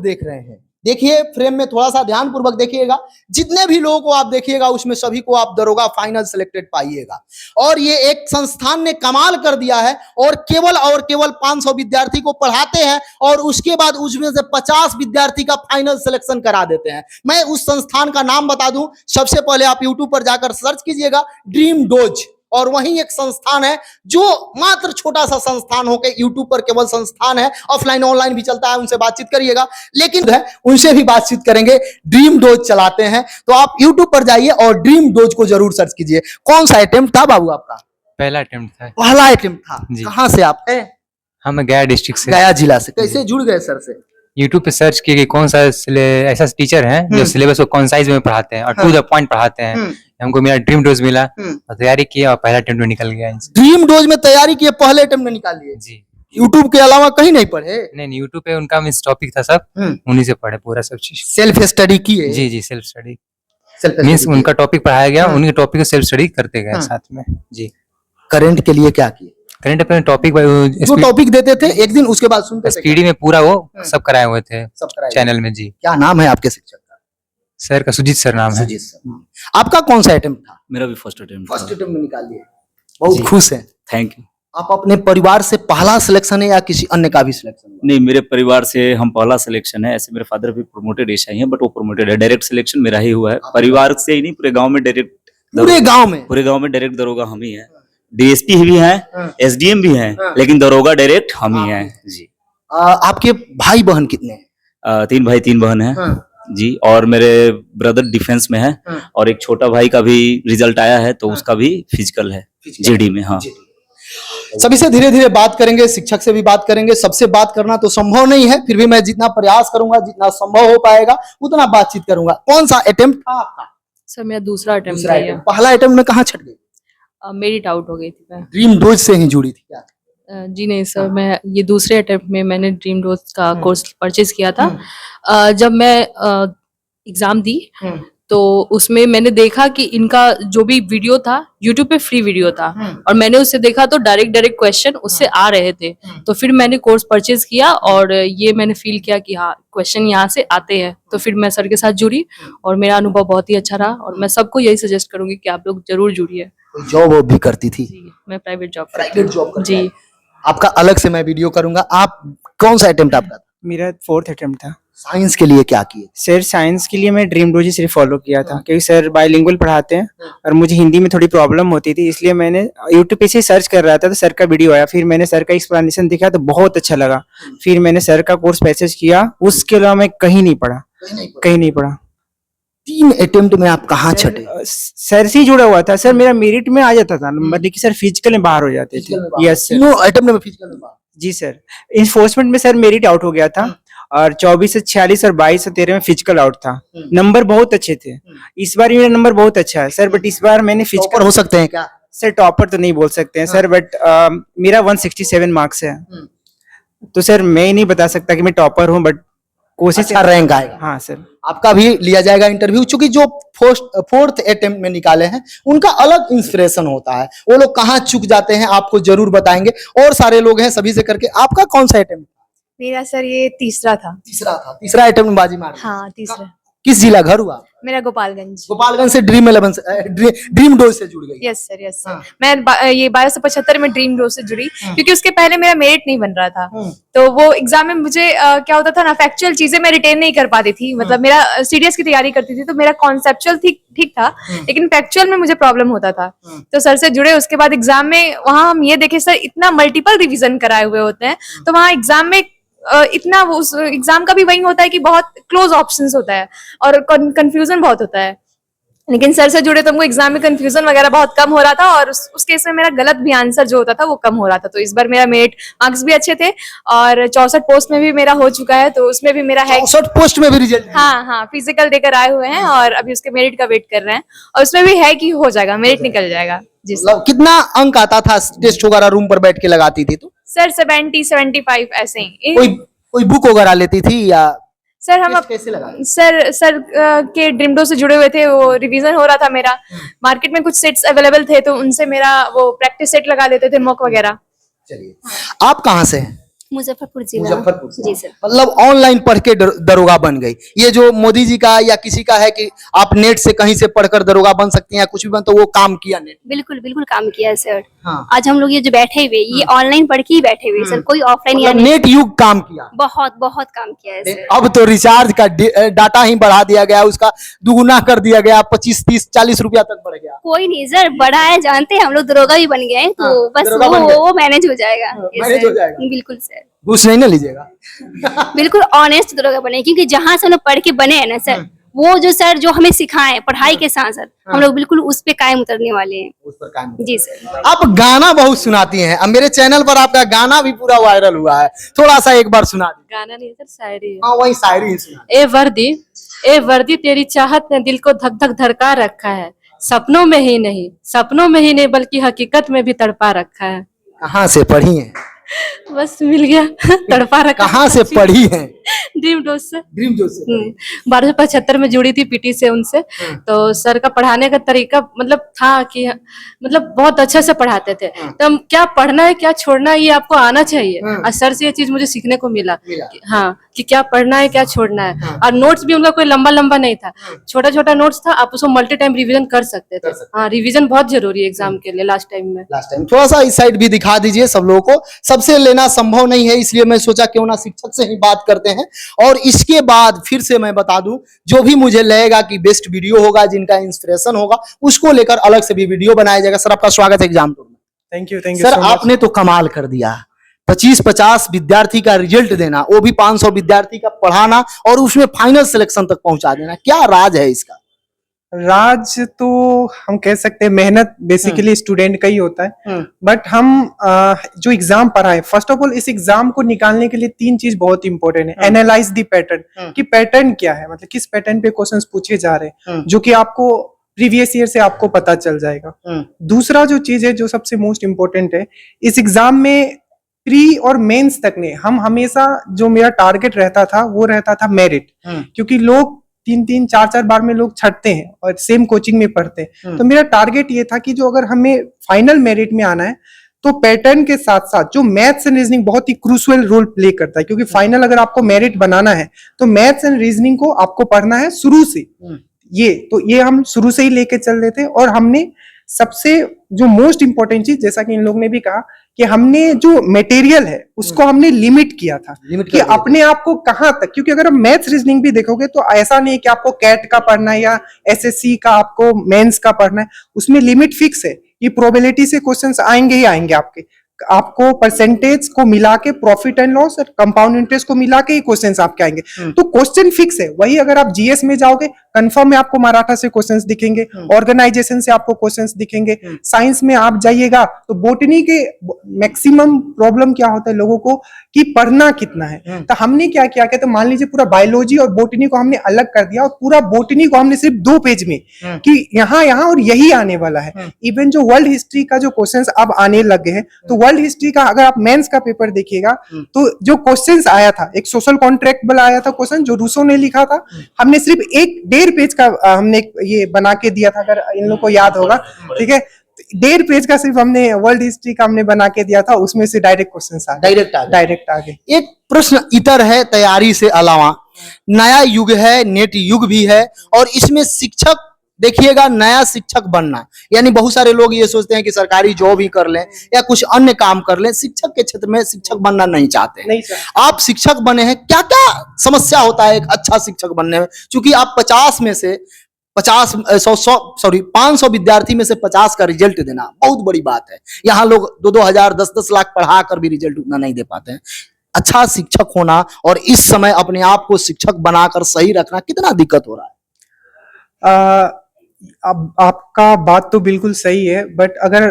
देख रहे हैं, देखिए फ्रेम में थोड़ा सा ध्यान पूर्वक देखिएगा। जितने भी लोगों को आप देखिएगा उसमें सभी को आप दरोगा फाइनल सिलेक्टेड पाइएगा। और ये एक संस्थान ने कमाल कर दिया है और केवल 500 विद्यार्थी को पढ़ाते हैं और उसके बाद उसमें से 50 विद्यार्थी का फाइनल सिलेक्शन करा देते हैं। मैं उस संस्थान का नाम बता दूं, सबसे पहले आप यूट्यूब पर जाकर सर्च कीजिएगा ड्रीम डोज, और वहीं एक संस्थान है जो मात्र छोटा सा संस्थान होकर यूट्यूब पर केवल संस्थान है, ऑफलाइन ऑनलाइन भी चलता है, उनसे बातचीत करिएगा, लेकिन है उनसे भी बातचीत करेंगे। ड्रीम डोज चलाते हैं, तो आप यूट्यूब पर जाइए और ड्रीम डोज को जरूर सर्च कीजिए। कौन सा अटेम्प्ट था बाबू आपका? पहला अटेम्प्ट था। पहला अटेम्प्ट था। कहाँ से आप है? हम गया डिस्ट्रिक्ट से। गया जिला से। कैसे जुड़ गए सर से? यूट्यूब पे सर्च किए कि कौन सा ऐसा टीचर है जो सिलेबस को कंसाइज में पढ़ाते हैं और टू द पॉइंट पढ़ाते हैं। हमको मेरा ड्रीम डोज मिला और तैयारी किया और पहला अटेम्प्ट में निकल गया। ड्रीम डोज में तैयारी किए, पहले अटेम्प्ट में निकाल लिए जी। यूट्यूब के अलावा कहीं नहीं पढ़े? नहीं, यूट्यूब पे उनका मिस टॉपिक था सब, उन्हीं से पढ़े पूरा सब चीज। सेल्फ स्टडी किए? जी, सेल्फ स्टडी मीन्स उनका टॉपिक पढ़ाया गया, उनके टॉपिक को सेल्फ स्टडी करते गए साथ में। जी। करंट के लिए क्या किए? करंट अपने टॉपिक जो टॉपिक देते थे एक दिन, उसके बाद सुनते थे? स्पीडी में पूरा वो सब कराए हुए थे चैनल में। जी। क्या नाम है आपके शिक्षक का? सर का सुजीत सर नाम है। सुजीत सर। आपका कौन सा अटेम्प्ट था? मेरा भी फर्स्ट अटेम्प्ट। फर्स्ट अटेम्प्ट में निकाल लिए, बहुत खुश हैं। Thank you. आप अपने परिवार से पहला सिलेक्शन है या किसी अन्य का भी सिलेक्शन? नहीं, मेरे परिवार से हम पहला सिलेक्शन है। ऐसे मेरे फादर भी प्रोमोटेड एशियाई हैं, बट वो प्रोमोटेड है। डायरेक्ट सिलेक्शन मेरा ही हुआ है, परिवार से ही नहीं, पूरे गांव में डायरेक्ट। पूरे गांव में डायरेक्ट दरोगा हम ही है। डीएसपी भी हैं, एसडीएम भी हैं, लेकिन दरोगा डायरेक्ट हम ही हैं। जी। आपके भाई बहन कितने हैं? 3 भाई 3 बहन हैं। जी। और मेरे ब्रदर डिफेंस में है और एक छोटा भाई का भी रिजल्ट आया है, तो उसका भी फिजिकल है जीडी में। हाँ। सभी से धीरे धीरे बात करेंगे, शिक्षक से भी बात करेंगे। सबसे बात करना तो संभव नहीं है, फिर भी मैं जितना प्रयास करूंगा, जितना संभव हो पाएगा उतना बातचीत करूंगा। कौन सा अटेम्प्ट था आपका? सर मेरा दूसरा अटेम्प्ट था। पहला अटेम्प्ट में कहाँ छट गई? मेरिट आउट हो गई थी। मैं ड्रीम डोज से ही जुड़ी थी क्या? जी नहीं सर, मैं ये दूसरे अटेम्प्ट में मैंने ड्रीम डोज का कोर्स परचेज किया था। जब मैं एग्जाम दी तो उसमें मैंने देखा कि इनका जो भी वीडियो था यूट्यूब पे फ्री वीडियो था, और मैंने उससे देखा तो डायरेक्ट क्वेश्चन उससे आ रहे थे। तो फिर मैंने कोर्स परचेज किया और ये मैंने फील किया कि हाँ क्वेश्चन यहाँ से आते हैं, तो फिर मैं सर के साथ जुड़ी और मेरा अनुभव बहुत ही अच्छा रहा। और मैं सबको यही सजेस्ट करूंगी कि आप लोग जरूर जुड़िए। जॉब भी करती थी? जी, मैं प्राइवेट जॉब जी। आपका अलग से मैं वीडियो करूंगा। आप कौन सा अटेम्प्ट आपका था? मेरा 4th अटेम्प्ट था। साइंस के लिए क्या किए? सर साइंस के लिए मैं ड्रीम डोज सिर्फ फॉलो किया था, क्योंकि सर बाइलिंगुअल पढ़ाते हैं और मुझे हिंदी में थोड़ी प्रॉब्लम होती थी, इसलिए मैंने यूट्यूब पे से सर्च कर रहा था तो सर का वीडियो आया। फिर मैंने सर का एक्सप्लेनेशन देखा तो बहुत अच्छा लगा। फिर मैंने सर का कोर्स परचेज किया। उसके अलावा मैं कहीं नहीं पढ़ा। 3 अटेम्प्ट में आप कहाँ छटे? सर से जुड़ा हुआ था। सर मेरा मेरिट में आ जाता था नंबर, लेकिन सर फिजिकल में बाहर हो जाते थे। Yes sir. तीनों अटेम्प्ट में फिजिकल में बाहर? जी सर। इन्फोर्समेंट में सर मेरिट आउट हो गया था और 24 से 46 और 22 से 13 में फिजिकल आउट था। नंबर बहुत अच्छे थे। इस बार मेरा नंबर बहुत अच्छा है सर, बट इस बार मैंने फिजिकल। हो सकते हैं क्या सर? टॉपर तो नहीं बोल सकते हैं सर, बट मेरा 167 मार्क्स है। तो सर मैं नहीं बता सकता कि मैं टॉपर हूँ, बट कोशिश अच्छा रैंक आएगा। हाँ सर। आपका भी लिया जाएगा इंटरव्यू, चूंकि जो 4th अटेम्प्ट में निकाले हैं उनका अलग इंस्पिरेशन होता है। वो लोग कहाँ चुक जाते हैं आपको जरूर बताएंगे। और सारे लोग हैं, सभी से करके। आपका कौन सा अटेम्प्ट? मेरा सर ये तीसरा था। तीसरा अटेम्प्ट में बाजी मार? हाँ तीसरा। किस जिला घर हुआ? मेरा गोपालगंज। गोपालगंज से ड्रीम डोज से जुड़ गई? Yes sir, yes sir. मैं ये 1275 में ड्रीम डोज से जुड़ी, क्योंकि उसके पहले मेरा मेरिट नहीं बन रहा था। तो वो एग्जाम में मुझे क्या होता था ना, फैक्चुअल चीजें मैं रिटेन नहीं कर पाती थी। मतलब मेरा सीडीएस की तैयारी करती थी तो मेरा कॉन्सेप्चुअल ठीक था, लेकिन फैक्चुअल में मुझे प्रॉब्लम होता था। तो सर से जुड़े, उसके बाद एग्जाम में वहां हम ये देखे सर इतना मल्टीपल रिविजन कराए हुए होते हैं, तो वहाँ एग्जाम में इतना उस एग्जाम का भी वही होता है कि बहुत क्लोज ऑप्शंस होता है और कंफ्यूजन बहुत होता है। लेकिन सर से जुड़े तो हमको एग्जाम में कंफ्यूजन वगैरह बहुत कम हो रहा था, और उस केस में मेरा गलत भी आंसर जो होता था वो कम हो रहा था। तो इस बार मेरा मेरिट मार्क्स भी अच्छे थे और 64 पोस्ट में भी मेरा हो चुका है। तो उसमें भी मेरा है 64 पोस्ट में भी रिजल्ट? हाँ, फिजिकल देकर आए हुए हैं और अभी उसके मेरिट का वेट कर रहे हैं, और उसमें भी है कि हो जाएगा, मेरिट निकल जाएगा। जी सर। कितना अंक आता था टेस्ट वगैरह रूम पर बैठ के लगाती थी तो? सर 70-75 ऐसे ही। कोई बुक वगैरह लेती थी या? सर हम कैसे लगा? सर के ड्रीम डोज से जुड़े हुए थे, वो रिवीजन हो रहा था मेरा। मार्केट में कुछ सेट्स अवेलेबल थे तो उनसे मेरा वो प्रैक्टिस सेट लगा लेते थे, मॉक वगैरह। चलिए, आप कहाँ से हैं? मुजफ्फरपुर जिला। मुजफ्फरपुर से। जी सर। मतलब ऑनलाइन पढ़ के दरोगा बन गई। ये जो मोदी जी का या किसी का है कि आप नेट से कहीं से पढ़कर दरोगा बन सकती हैं या कुछ भी बन, तो वो काम किया नेट। बिल्कुल बिल्कुल काम किया है सर। हाँ। आज हम लोग ये जो बैठे हुए ये ऑनलाइन पढ़ के ही बैठे हुए सर, कोई ऑफलाइन या मतलब नहीं। नेट युग काम किया। बहुत बहुत काम किया है सर। अब तो रिचार्ज का डाटा ही बढ़ा दिया गया, उसका दुगुना कर दिया गया, 25 30 40 रुपया तक बढ़ गया। कोई नहीं सर, बड़ा है, जानते हैं हम लोग दरोगा भी बन गए हैं, तो हाँ, बस दरोगा बन गए। वो मैनेज हो जाएगा। Yes, manage sir। हो जाएगा। बिल्कुल सर, घूस नहीं ना लीजिएगा। बिल्कुल ऑनेस्ट दरोगा बने, क्योंकि जहाँ से हम लोग पढ़ के बने हैं ना सर, वो जो सर जो हमें सिखाए पढ़ाई के साथ साथ, हम लोग बिल्कुल उस पे कायम उतरने वाले हैं। उस पर काम। जी सर। आप गाना बहुत सुनाती हैं, अब मेरे चैनल पर आपका गाना भी पूरा वायरल हुआ है, थोड़ा सा एक बार सुना दीजिए। गाना नहीं सर, शायरी है। हाँ वही शायरी ही सुना। ए वर्दी तेरी चाहत ने दिल को धक धक धड़का रखा है, सपनों में ही नहीं बल्कि हकीकत में भी तड़पा रखा है। कहाँ से पढ़ी हैं? बस मिल गया तड़पा रखा। कहाँ से पढ़ी हैं? ड्रीम डोज से। ड्रीम जोश से पढ़ी। 1275 में जुड़ी थी पीटी से उनसे। तो सर का पढ़ाने का तरीका मतलब था कि मतलब बहुत अच्छे से पढ़ाते थे। तो हम क्या पढ़ना है क्या छोड़ना है ये आपको आना चाहिए, और सर से ये चीज मुझे सीखने को मिला। हाँ, कि क्या पढ़ना है क्या छोड़ना है। और नोट्स भी उनका कोई लंबा लंबा नहीं था, छोटा छोटा नोट्स था, आप उसको मल्टी टाइम रिविजन कर सकते थे। हाँ, रिविजन बहुत जरूरी है एग्जाम के लिए लास्ट टाइम में। लास्ट टाइम थोड़ा सा इस साइड भी दिखा दीजिए सब लोगों को, सबसे लेना संभव नहीं है, इसलिए मैं सोचा क्यों ना शिक्षक से ही बात करते हैं। और इसके बाद फिर से मैं बता दूं, जो भी मुझे लगेगा कि बेस्ट वीडियो होगा, जिनका इंस्पिरेशन होगा, उसको लेकर अलग से भी वीडियो बनाया जाएगा। सर आपका स्वागत है एग्जाम टूर में। थैंक यू सर आपने तो कमाल कर दिया, 25-50 विद्यार्थी का रिजल्ट देना, वो भी 500 विद्यार्थी का पढ़ाना और उसमें फाइनल सिलेक्शन तक पहुंचा देना, क्या राज है इसका? राज तो हम कह सकते हैं मेहनत बेसिकली स्टूडेंट का ही होता है, बट हम जो एग्जाम पढ़ाए, फर्स्ट ऑफ ऑल इस एग्जाम को निकालने के लिए 3 चीज बहुत इंपॉर्टेंट है। एनालाइज द पैटर्न, कि पैटर्न क्या है, मतलब किस पैटर्न पे क्वेश्चंस पूछे जा रहे हैं, जो कि आपको प्रीवियस ईयर से आपको पता चल जाएगा। दूसरा जो चीज है जो सबसे मोस्ट इम्पोर्टेंट है, इस एग्जाम में प्री और मेंस तक ने हम हमेशा जो मेरा टारगेट रहता था वो रहता था मेरिट, क्योंकि लोग 3-3 4-4 बार में लोग छटते हैं और सेम कोचिंग में पढ़ते हैं। तो मेरा टारगेट ये था कि जो अगर हमें फाइनल मेरिट में आना है तो पैटर्न के साथ साथ जो मैथ्स एंड रीजनिंग बहुत ही क्रूशियल रोल प्ले करता है, क्योंकि फाइनल अगर आपको मेरिट बनाना है तो मैथ्स एंड रीजनिंग को आपको पढ़ना है शुरू से। ये हम शुरू से ही लेके चल रहे थे, और हमने सबसे जो मोस्ट इंपॉर्टेंट चीज, जैसा कि इन लोग ने भी कहा, कि हमने जो मटेरियल है उसको हमने लिमिट किया था, कि अपने आप को कहाँ तक, क्योंकि अगर हम मैथ्स रीजनिंग भी देखोगे तो ऐसा नहीं है कि आपको कैट का पढ़ना है या एसएससी का आपको मेंस का पढ़ना है, उसमें लिमिट फिक्स है कि प्रोबेबिलिटी से क्वेश्चंस आएंगे ही आएंगे। आपको परसेंटेज को मिला के प्रॉफिट एंड लॉस और कंपाउंड इंटरेस्ट को मिला के ही क्वेश्चंस आपके आएंगे। तो क्वेश्चन फिक्स है। वही अगर आप जीएस में जाओगे कंफर्म में आपको मराठा से क्वेश्चंस दिखेंगे, ऑर्गेनाइजेशन से आपको क्वेश्चंस दिखेंगे। साइंस में आप जाइएगा तो बोटनी के मैक्सिमम प्रॉब्लम क्या होता है लोगों को कि पढ़ना कितना है। तो हमने क्या किया तो मान लीजिए पूरा बायोलॉजी और बोटनी को हमने अलग कर दिया, और पूरा बोटनी को हमने सिर्फ 2 पेज में कि यहाँ और यही आने वाला है। इवन जो वर्ल्ड हिस्ट्री का जो क्वेश्चंस अब आने लगे हैं, तो वर्ल्ड हिस्ट्री का अगर आप मेंस का पेपर देखिएगा तो जो क्वेश्चंस आया था, एक सोशल कॉन्ट्रैक्ट वाला आया था क्वेश्चन जो रूसो ने लिखा था, हमने सिर्फ 1.5 पेज का हमने ये बना के दिया था, अगर इन लोग को याद होगा, ठीक है। 1.5 पेज का सिर्फ हमने वर्ल्ड हिस्ट्री का हमने बना के दिया था, उसमें से डायरेक्ट क्वेश्चंस आ गए, डायरेक्ट आ गए। एक प्रश्न इतर है तैयारी से अलावा, नया युग है, नेट युग भी है, और इसमें शिक्षक देखिएगा, नया शिक्षक बनना, यानी बहुत सारे लोग ये सोचते हैं कि सरकारी जॉब ही कर लें या कुछ अन्य काम कर लें, शिक्षक के क्षेत्र में शिक्षक बनना नहीं चाहते हैं। आप शिक्षक बने हैं, क्या क्या समस्या होता है एक अच्छा शिक्षक बनने में? क्योंकि आप 50 में से 500 विद्यार्थी में से 50 का रिजल्ट देना बहुत बड़ी बात है। यहाँ लोग 2-2 हजार 10-10 लाख पढ़ा कर भी रिजल्ट उतना नहीं दे पाते हैं। अच्छा शिक्षक होना और इस समय अपने आप को शिक्षक बनाकर सही रखना कितना दिक्कत हो रहा है? अब आपका बात तो बिल्कुल सही है, बट अगर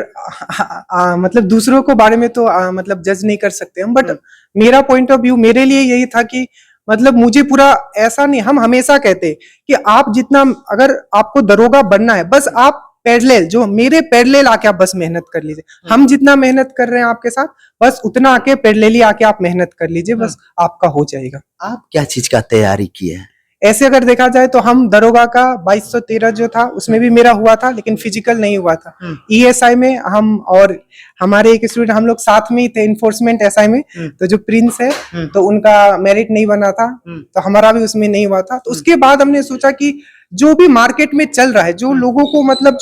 मतलब दूसरों को बारे में तो मतलब जज नहीं कर सकते हम, बट मेरा पॉइंट ऑफ व्यू मेरे लिए यही था कि मतलब मुझे पूरा ऐसा नहीं, हम हमेशा कहते कि आप जितना अगर आपको दरोगा बनना है, बस आप पैरेलल जो मेरे पैरेलल आके आप बस मेहनत कर लीजिए। हम जितना मेहनत कर रहे हैं आपके साथ, बस उतना आके पैरेलली आके आप मेहनत कर लीजिए, बस आपका हो जाएगा। आप क्या चीज का तैयारी की है? ऐसे अगर देखा जाए तो हम दरोगा का 2213 जो था उसमें भी मेरा हुआ था, लेकिन फिजिकल नहीं हुआ था। ईएसआई में हम और हमारे एक स्टूडेंट हम लोग साथ में ही थे इन्फोर्समेंट एसआई में, तो जो प्रिंस है तो उनका मेरिट नहीं बना था, तो हमारा भी उसमें नहीं हुआ था। तो उसके बाद हमने सोचा कि जो भी मार्केट में चल रहा है, जो लोगों को मतलब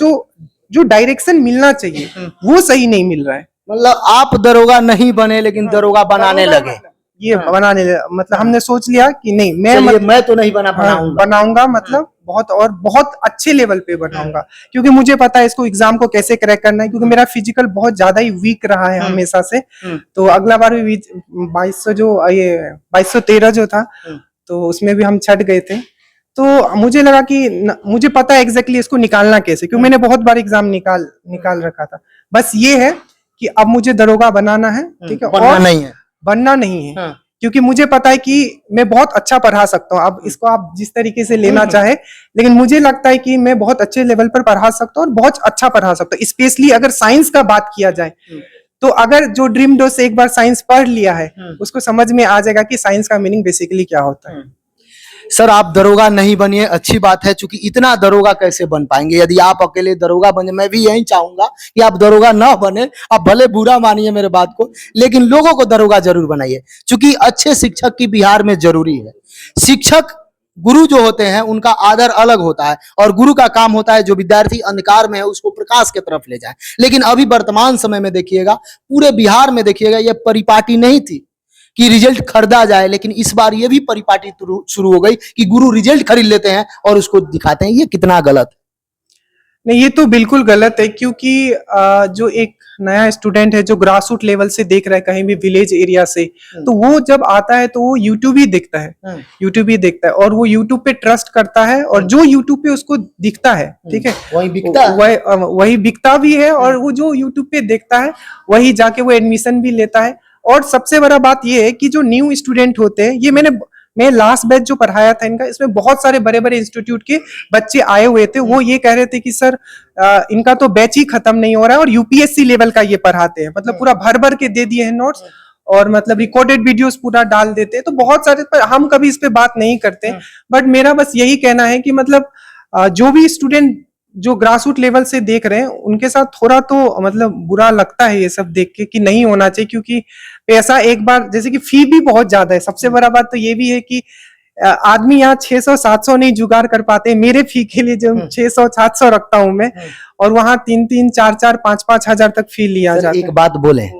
जो डायरेक्शन मिलना चाहिए वो सही नहीं मिल रहा है। मतलब आप दरोगा नहीं बने लेकिन दरोगा बनाने लगे। ये बनाने मतलब हमने सोच लिया कि नहीं मैं तो नहीं बनाऊंगा, मतलब बहुत अच्छे लेवल पे बनाऊंगा, क्योंकि मुझे पता है इसको एग्जाम को कैसे क्रैक करना है, क्योंकि मेरा फिजिकल बहुत ज्यादा ही वीक रहा है हमेशा से। तो अगला बार भी 2213 जो था तो उसमें भी हम छट गए थे। तो मुझे लगा कि मुझे पता है एग्जैक्टली इसको निकालना कैसे, क्योंकि मैंने बहुत बार एग्जाम निकाल रखा था। बस ये है कि अब मुझे दरोगा बनाना है, ठीक है, बनना नहीं है, क्योंकि मुझे पता है कि मैं बहुत अच्छा पढ़ा सकता हूँ। अब इसको आप जिस तरीके से लेना चाहे, लेकिन मुझे लगता है कि मैं बहुत अच्छे लेवल पर पढ़ा सकता हूँ और बहुत अच्छा पढ़ा सकता हूँ। स्पेशली अगर साइंस का बात किया जाए तो अगर जो ड्रीम डोज से एक बार साइंस पढ़ लिया है उसको समझ में आ जाएगा कि साइंस का मीनिंग बेसिकली क्या होता है। सर आप दरोगा नहीं बनिए, अच्छी बात है, क्योंकि इतना दरोगा कैसे बन पाएंगे यदि आप अकेले दरोगा बने। मैं भी यही चाहूंगा कि आप दरोगा ना बने, आप भले बुरा मानिए मेरे बात को, लेकिन लोगों को दरोगा जरूर बनाइए, क्योंकि अच्छे शिक्षक की बिहार में जरूरी है। शिक्षक गुरु जो होते हैं उनका आदर अलग होता है, और गुरु का काम होता है जो विद्यार्थी अंधकार में है उसको प्रकाश की तरफ ले जाए। लेकिन अभी वर्तमान समय में देखिएगा, पूरे बिहार में देखिएगा, यह परिपाटी नहीं थी कि रिजल्ट खरीदा जाए, लेकिन इस बार ये भी परिपाटी शुरू हो गई कि गुरु रिजल्ट खरीद लेते हैं और उसको दिखाते हैं। ये कितना गलत है? नहीं, ये तो बिल्कुल गलत है, क्योंकि जो एक नया स्टूडेंट है जो ग्रास रूट लेवल से देख रहा है कहीं भी विलेज एरिया से, तो वो जब आता है तो वो यूट्यूब ही देखता है, और वो यूट्यूब पे ट्रस्ट करता है, और जो यूट्यूब पे उसको दिखता है, ठीक है, वही बिकता भी है, और वो जो यूट्यूब पे देखता है वही जाके वो एडमिशन भी लेता है। और सबसे बड़ा बात ये है कि जो न्यू स्टूडेंट होते हैं, ये मैं लास्ट बैच जो पढ़ाया था इनका, इसमें बहुत सारे बड़े बड़े इंस्टीट्यूट के बच्चे आए हुए थे। वो ये कह रहे थे कि सर इनका तो बैच ही खत्म नहीं हो रहा है, और यूपीएससी लेवल का ये पढ़ाते हैं, मतलब पूरा भर भर के दे दिए हैं नोट्स, और मतलब रिकॉर्डेड वीडियोस पूरा डाल देते हैं। तो बहुत सारे, पर हम कभी इस पे बात नहीं करते, बट मेरा बस यही कहना है कि मतलब जो भी स्टूडेंट जो ग्रास रूट लेवल से देख रहे हैं उनके साथ थोड़ा तो मतलब बुरा लगता है ये सब देख के कि नहीं होना चाहिए, क्योंकि पैसा एक बार, जैसे कि फी भी बहुत ज्यादा है। सबसे बड़ा बात तो ये भी है कि आदमी यहाँ 600-700 नहीं जुगाड़ कर पाते। मेरे फी के लिए जो 600-700 रखता हूँ मैं, और वहाँ 3-3, 4-4, 5-5 हजार तक फी लिया जाता है। एक बात बोले,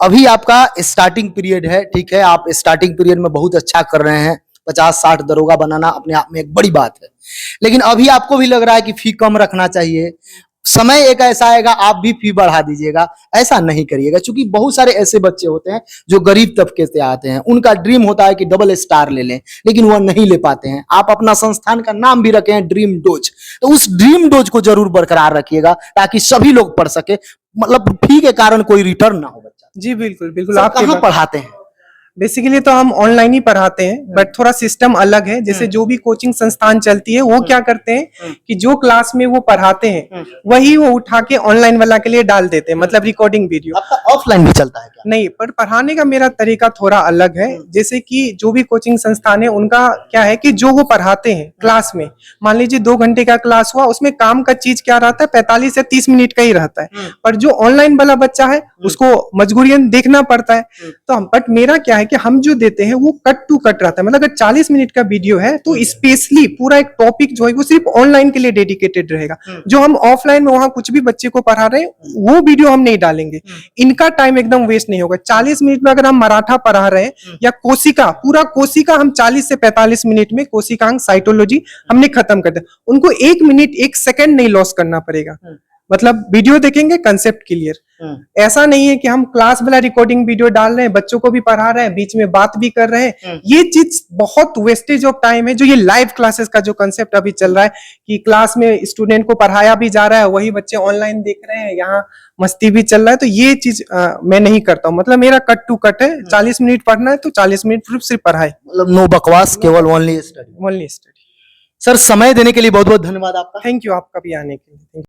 अभी आपका स्टार्टिंग पीरियड है, ठीक है, आप स्टार्टिंग पीरियड में बहुत अच्छा कर रहे हैं। 50-60 दरोगा बनाना अपने आप में एक बड़ी बात है, लेकिन अभी आपको भी लग रहा है कि फी कम रखना चाहिए। समय एक ऐसा आएगा आप भी फी बढ़ा दीजिएगा। ऐसा नहीं करिएगा, क्योंकि बहुत सारे ऐसे बच्चे होते हैं जो गरीब तबके से आते हैं, उनका ड्रीम होता है कि डबल स्टार ले लें, लेकिन वह नहीं ले पाते हैं। आप अपना संस्थान का नाम भी रखे हैं ड्रीम डोज, तो उस ड्रीम डोज को जरूर बरकरार रखिएगा ताकि सभी लोग पढ़ सके, मतलब फी के कारण कोई रिटर्न ना हो बच्चा। जी बिल्कुल। आप कहाँ पढ़ाते हैं? बेसिकली तो हम ऑनलाइन ही पढ़ाते हैं, बट थोड़ा सिस्टम अलग है। जैसे जो भी कोचिंग संस्थान चलती है वो क्या करते हैं कि जो क्लास में वो पढ़ाते हैं वही वो उठा के ऑनलाइन वाला के लिए डाल देते हैं, मतलब रिकॉर्डिंग वीडियो। आपका ऑफलाइन भी चलता है क्या? नहीं, पर पढ़ाने का मेरा तरीका थोड़ा अलग है। जैसे कि जो भी कोचिंग संस्थान है उनका क्या है कि जो वो पढ़ाते हैं क्लास में, मान लीजिए 2 घंटे का क्लास हुआ, उसमें काम का चीज क्या रहता है, 45 से 30 मिनट का ही रहता है। पर जो ऑनलाइन वाला बच्चा है उसको मजबूरियन देखना पड़ता है। तो बट मेरा क्या है कि हम जो देते हैं वो कट टू कट रहता है, मतलब अगर 40 मिनट का वीडियो है तो स्पेशली पूरा एक टॉपिक जो है वो सिर्फ ऑनलाइन के लिए डेडिकेटेड रहेगा। जो हम ऑफलाइन में वहां कुछ भी बच्चे को पढ़ा रहे हैं वो वीडियो हम नहीं डालेंगे। इनका टाइम एकदम वेस्ट नहीं होगा। 40 मिनट में अगर हम मराठा पढ़ा रहे हैं या कोशिका, पूरा कोशिका हम 40 से 45 मिनट में कोशिकांग साइटोलॉजी हमने खत्म कर दिया। उनको 1 मिनट 1 सेकंड नहीं लॉस करना पड़ेगा, मतलब वीडियो देखेंगे कंसेप्ट क्लियर। ऐसा नहीं है कि हम क्लास वाला रिकॉर्डिंग वीडियो डाल रहे हैं, बच्चों को भी पढ़ा रहे हैं, बीच में बात भी कर रहे हैं। ये चीज बहुत वेस्टेज ऑफ टाइम है। जो ये लाइव क्लासेस का जो कंसेप्ट अभी चल रहा है कि क्लास में स्टूडेंट को पढ़ाया भी जा रहा है, वही बच्चे ऑनलाइन देख रहे हैं, यहाँ मस्ती भी चल रहा है, तो ये चीज मैं नहीं करता हूँ। मतलब मेरा कट टू कट है। 40 मिनट पढ़ना है तो 40 मिनट सिर्फ पढ़ाई, मतलब नो बकवास, केवल only study. Only study. Sir समय देने के लिए बहुत बहुत धन्यवाद आपका। थैंक यू आपका भी आने के लिए।